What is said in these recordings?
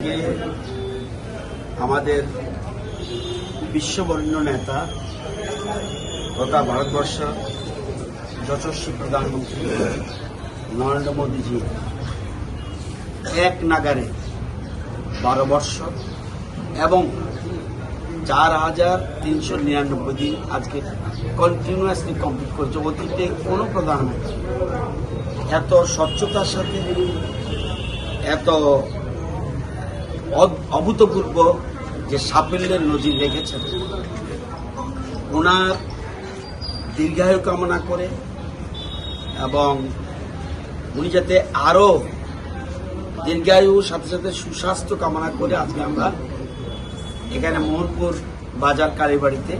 আজকে আমাদের বিশ্ববরেণ্য নেতা তথা ভারতবর্ষ যশস্বী প্রধানমন্ত্রী নরেন্দ্র মোদীজি এক নাগারে 12 বর্ষ এবং 4,399 দিন আজকে কন্টিনিউয়াসলি কমপ্লিট করেছে। অতীতে কোনো প্রধানমন্ত্রী এত স্বচ্ছতার সাথে এত অভূতপূর্ব যে সাফল্যের নজির রেখেছেন, ওনার দীর্ঘায়ু কামনা করে এবং উনি যাতে আরও দীর্ঘায়ুর সাথে সাথে সুস্বাস্থ্য কামনা করে আজকে আমরা এখানে মোহনপুর বাজার কালীবাড়িতে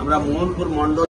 আমরা মোহনপুর মণ্ডল